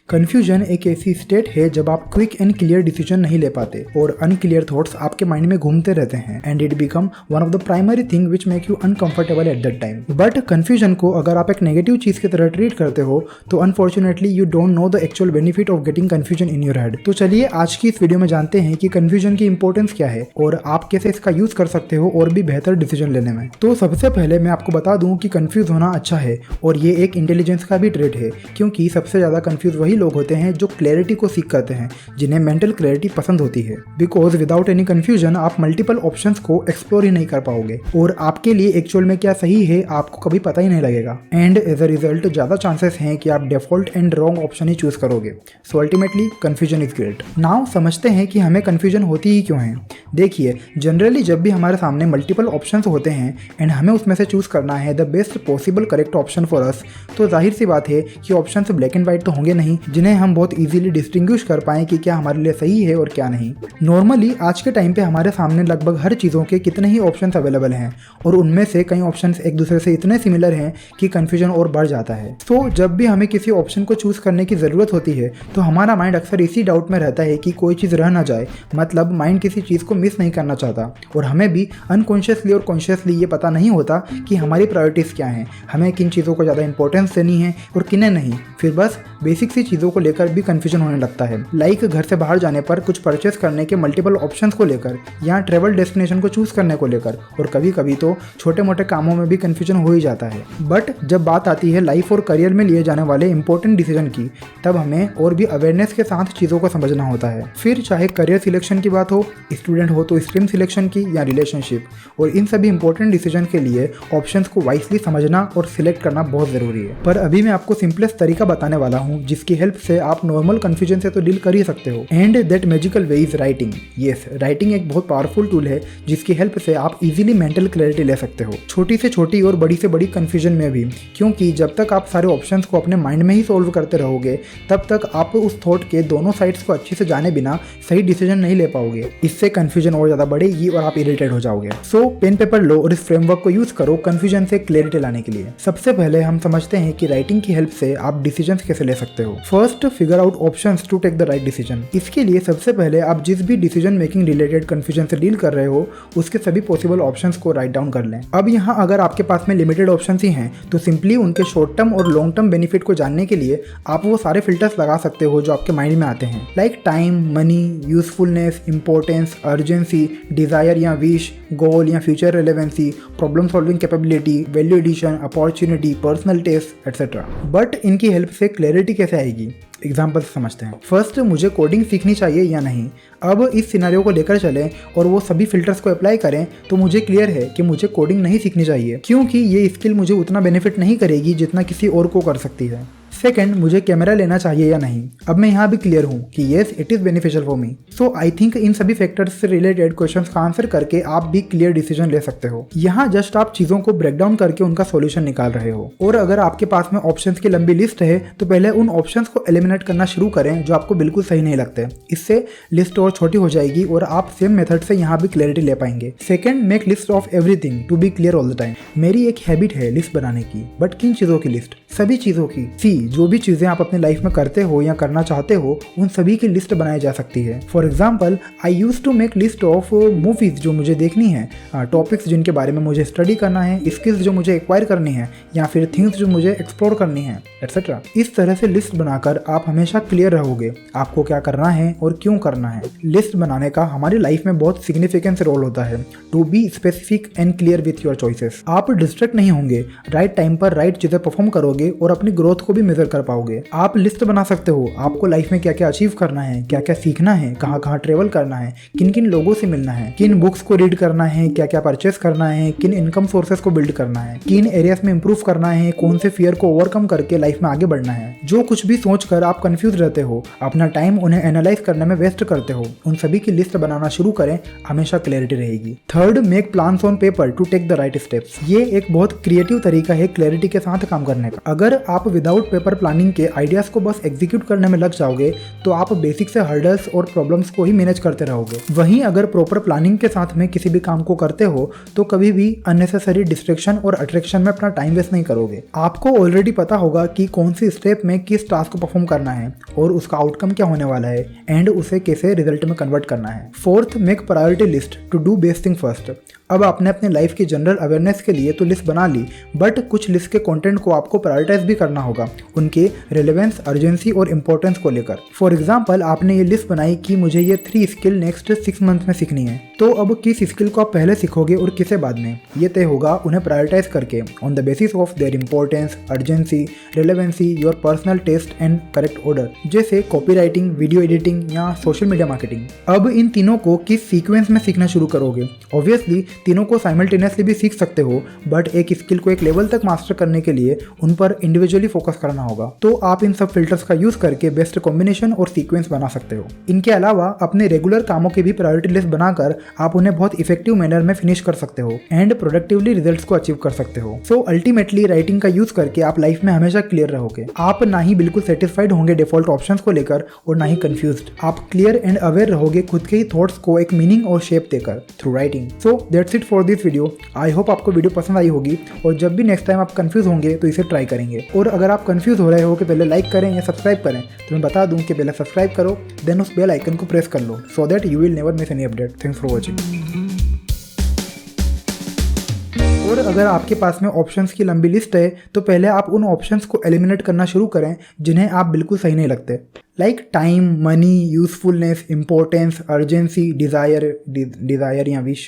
Confusion एक ऐसी state है जब आप क्विक एंड क्लियर डिसीजन नहीं ले पाते और अनक्लियर थॉट्स आपके माइंड में घूमते रहते हैं and it become one of the primary thing which make you uncomfortable at that time. But confusion को अगर आप एक नेगेटिव चीज की तरह ट्रीट करते हो तो unfortunately you don't know the actual benefit of getting confusion in your head. तो चलिए आज की इस वीडियो में जानते हैं कि कंफ्यूजन की इंपॉर्टेंस क्या है और आप कैसे इसका यूज कर सकते हो और भी बेहतर डिसीजन लेने में। तो सबसे पहले मैं आपको बता दूं कि कंफ्यूज होना अच्छा है और ये एक इंटेलिजेंस का भी ट्रेट है, क्योंकि सबसे ज्यादा कंफ्यूज वही लोग होते हैं जो क्लैरिटी को सीख करते हैं, जिन्हें मेंटल क्लैरिटी पसंद होती है। बिकॉज विदाउट एनी कंफ्यूजन आप मल्टीपल ऑप्शंस को एक्सप्लोर ही नहीं कर पाओगे और आपके लिए एक्चुअल में क्या सही है आपको कभी पता ही नहीं लगेगा एंड एज अ रिजल्ट ज्यादा चांसेस हैं कि आप डिफॉल्ट एंड रॉन्ग ऑप्शन ही चूज करोगे। So ultimately confusion is great. Now समझते हैं कि हमें कंफ्यूजन होती ही क्यों है। देखिए, जनरली जब भी हमारे सामने मल्टीपल ऑप्शंस होते हैं एंड हमें उसमें से चूज करना है the best possible correct option for us, तो जाहिर सी बात है कि ऑप्शंस ब्लैक एंड व्हाइट तो होंगे नहीं जिन्हें हम बहुत इजीली डिस्टिंग्विश कर पाएं कि क्या हमारे लिए सही है और क्या नहीं। नॉर्मली आज के टाइम पे हमारे सामने लगभग हर चीज़ों के कितने ही ऑप्शंस अवेलेबल हैं और उनमें से कई ऑप्शंस एक दूसरे से इतने सिमिलर हैं कि कंफ्यूजन और बढ़ जाता है। तो जब भी हमें किसी ऑप्शन को चूज करने की ज़रूरत होती है तो हमारा माइंड अक्सर इसी डाउट में रहता है कि कोई चीज़ रह ना जाए, मतलब माइंड किसी चीज़ को मिस नहीं करना चाहता और हमें भी अनकॉन्शियसली और कॉन्शियसली ये पता नहीं होता कि हमारी प्रायोरिटीज़ क्या हैं, हमें किन चीज़ों को ज़्यादा इंपॉर्टेंस देनी है और किन्हें नहीं। फिर बस बेसिक सी चीज़ों को लेकर भी कंफ्यूजन होने लगता है, लाइक घर से बाहर जाने पर कुछ परचेस करने के मल्टीपल ऑप्शंस को लेकर या ट्रैवल डेस्टिनेशन को चूज करने को लेकर, और कभी कभी तो छोटे मोटे कामों में भी कंफ्यूजन हो ही जाता है। बट जब बात आती है लाइफ और करियर में लिए जाने वाले इंपॉर्टेंट डिसीजन की, तब हमें और भी अवेयरनेस के साथ चीज़ों को समझना होता है। फिर चाहे करियर सिलेक्शन की बात हो, स्टूडेंट हो तो स्ट्रीम सिलेक्शन की या रिलेशनशिप, और इन सभी इंपॉर्टेंट डिसीजन के लिए ऑप्शंस को वाइसली समझना और सिलेक्ट करना बहुत ज़रूरी है। पर अभी मैं आपको सिंपलेस्ट तरीका बताने वाला हूँ जिसकी हेल्प से आप नॉर्मल कंफ्यूजन से तो डील कर ही सकते हो। And that magical way is writing. Yes, writing एक बहुत पावरफुल टूल है जिसकी हेल्प से आप इजीली मेंटल क्लैरिटी ले सकते हो, छोटी से छोटी और बड़ी से बड़ी कंफ्यूजन में भी, क्योंकि जब तक आप सारे ऑप्शंस को अपने माइंड में ही सॉल्व करते रहोगे तब तक आप उस थॉट के दोनों साइड्स को अच्छे से जाने बिना सही डिसीजन नहीं ले पाओगे। इससे कंफ्यूजन और ज़्यादा बढ़ेगी और आप इरिटेट हो जाओगे। सो पेन पेपर लो और इस फ्रेमवर्क को यूज करो कंफ्यूजन से क्लैरिटी लाने के लिए। सबसे पहले हम समझते हैं कि राइटिंग की हेल्प से आप डिसीजंस कैसे ले सकते हो। First, figure out options to take the right decision. इसके लिए सबसे पहले आप जिस भी डिसीजन मेकिंग रिलेटेड कंफ्यूजन से डील कर रहे हो उसके सभी पॉसिबल ऑप्शंस को राइट डाउन कर लें। अब यहाँ अगर आपके पास में लिमिटेड ऑप्शंस ही हैं तो सिंपली उनके शॉर्ट टर्म और लॉन्ग टर्म बेनिफिट को जानने के लिए आप वो सारे फिल्टर्स लगा सकते हो जो आपके माइंड में आते हैं, like time, money, usefulness, importance, urgency, desire या विश, गोल या future relevancy, problem solving capability, value addition, opportunity, personal taste etcetera. But इनकी हेल्प से क्लैरिटी कैसे आएगी, एग्जाम्पल से समझते हैं। फर्स्ट, मुझे कोडिंग सीखनी चाहिए या नहीं। अब इस सिनेरियो को लेकर चलें और वो सभी फिल्टर्स को अप्लाई करें तो मुझे क्लियर है कि मुझे कोडिंग नहीं सीखनी चाहिए, क्योंकि ये स्किल मुझे उतना बेनिफिट नहीं करेगी जितना किसी और को कर सकती है। सेकंड, मुझे कैमरा लेना चाहिए या नहीं। अब मैं यहाँ भी क्लियर हूँ कि yes it is beneficial for me. So I think in सभी फैक्टर्स से रिलेटेड क्वेश्चंस का आंसर करके आप भी क्लियर डिसीजन ले सकते हो। यहाँ जस्ट आप चीज़ों को ब्रेक डाउन करके उनका सॉल्यूशन निकाल रहे हो। और अगर आपके पास में ऑप्शंस की लंबी लिस्ट है तो पहले उन ऑप्शंस को एलिमिनेट करना शुरू करें जो आपको बिल्कुल सही नहीं लगते। इससे लिस्ट और छोटी हो जाएगी और आप सेम मेथड से यहाँ भी क्लैरिटी ले पाएंगे। Second, make list of everything to be clear all the time. मेरी एक हैबिट है लिस्ट बनाने की, बट किन चीज़ों की लिस्ट? सभी चीज़ों की। जो भी चीज़ें आप अपने लाइफ में करते हो या करना चाहते हो उन सभी की लिस्ट बनाई जा सकती है। For example, I use to make list of movies जो मुझे देखनी है, टॉपिक्स जिनके बारे में मुझे स्टडी करना है, स्किल्स जो मुझे एक्वायर करनी है या फिर थिंग्स जो मुझे एक्सप्लोर करनी है एक्सेट्रा। इस तरह से लिस्ट बनाकर आप हमेशा क्लियर रहोगे आपको क्या करना है और क्यों करना है। लिस्ट बनाने का हमारी लाइफ में बहुत सिग्निफिकेंस रोल होता है to be specific and clear with your choices. आप डिस्ट्रैक्ट नहीं होंगे, राइट टाइम पर राइट चीजें परफॉर्म करोगे और अपनी ग्रोथ को भी मेजर कर पाओगे। आप लिस्ट बना सकते हो आपको लाइफ में क्या क्या अचीव करना है, क्या क्या सीखना है, कहाँ कहाँ ट्रेवल करना है, किन किन लोगों से मिलना है, किन बुक्स को रीड करना है, क्या क्या परचेस करना है, किन इनकम सोर्सेस को बिल्ड करना है, किन एरियाज में इंप्रूव करना है, कौन से फियर को ओवरकम करके लाइफ में आगे बढ़ना है। जो कुछ भी सोचकर आप कंफ्यूज रहते हो, अपना टाइम उन्हें एनालाइज करने में वेस्ट करते हो, उन सभी की लिस्ट बनाना शुरू करें, हमेशा क्लैरिटी रहेगी। Third, make plans on paper to take the right steps. ये एक बहुत क्रिएटिव तरीका है क्लैरिटी के साथ काम करने का। अगर आप विदाउट पेपर प्रॉपर प्लानिंग के आइडियाज़ को बस एग्जीक्यूट करने में लग जाओगे तो आप बेसिक से हर्डल्स और प्रॉब्लम्स को ही मैनेज करते रहोगे। वहीं अगर प्रॉपर प्लानिंग के साथ में किसी भी काम को करते हो तो कभी भी अननेसेसरी डिस्ट्रैक्शन और अट्रैक्शन में अपना टाइम वेस्ट नहीं करोगे। आपको ऑलरेडी पता होगा कि कौन सी स्टेप में किस टास्क को परफॉर्म करना है और उसका आउटकम क्या होने वाला है एंड उसे कैसे रिजल्ट में कन्वर्ट करना है। Fourth, make priority list to do best thing first. अब आपने अपने लाइफ की जनरल अवेयरनेस के लिए तो लिस्ट बना ली, बट कुछ लिस्ट के कंटेंट को आपको प्रायोरिटाइज भी करना होगा उनके रेलेवेंस, अर्जेंसी और इंपॉर्टेंस को लेकर। फॉर एग्जांपल, आपने ये लिस्ट बनाई कि मुझे ये 3 स्किल नेक्स्ट 6 मंथ में सीखनी है, तो अब किस स्किल को आप पहले सीखोगे और किसे बाद में, ये तय होगा उन्हें प्रायोरिटाइज करके on the basis of their importance, urgency, relevancy, your personal taste and correct order, जैसे कॉपी राइटिंग, वीडियो एडिटिंग या सोशल मीडिया मार्केटिंग। अब इन तीनों को किस सीक्वेंस में सीखना शुरू करोगे? ऑब्वियसली तीनों को साइमल्टेनियसली भी सीख सकते हो, बट एक स्किल को एक लेवल तक मास्टर करने के लिए उन पर इंडिविजुअली फोकस करना होगा। तो आप इन सब फिल्टर्स का यूज करके बेस्ट कॉम्बिनेशन और सीक्वेंस बना सकते हो। इनके अलावा अपने रेगुलर कामों की भी प्रायोरिटी लिस्ट बनाकर आप उन्हें बहुत इफेक्टिव मैनर में फिनिश कर सकते हो एंड प्रोडक्टिवली रिजल्ट्स को अचीव कर सकते हो। सो अल्टीमेटली राइटिंग का यूज करके आप लाइफ में हमेशा क्लियर रहोगे। आप ना ही बिल्कुल सेटिस्फाइड होंगे डिफॉल्ट ऑप्शंस को लेकर और ना ही कंफ्यूज्ड। आप क्लियर एंड अवेयर रहोगे खुद के ही थॉट्स को एक मीनिंग और शेप देकर through writing. So that's it for this video. I hope आपको वीडियो पसंद आई होगी और जब भी नेक्स्ट टाइम आप कंफ्यूज होंगे तो इसे ट्राई करेंगे। और अगर आप कंफ्यूज हो रहे हो कि पहले लाइक करें या सब्सक्राइब करें, तो मैं बता दूं कि पहले सब्सक्राइब करो, देन उस बेल आइकन को प्रेस कर लो so that you will never miss any update. Thanks for watching. और अगर आपके पास में ऑप्शंस की लंबी लिस्ट है तो पहले आप उन ऑप्शंस को एलिमिनेट करना शुरू करें जिन्हें आप बिल्कुल सही नहीं लगते, like time, money, usefulness, importance, urgency, desire या विश।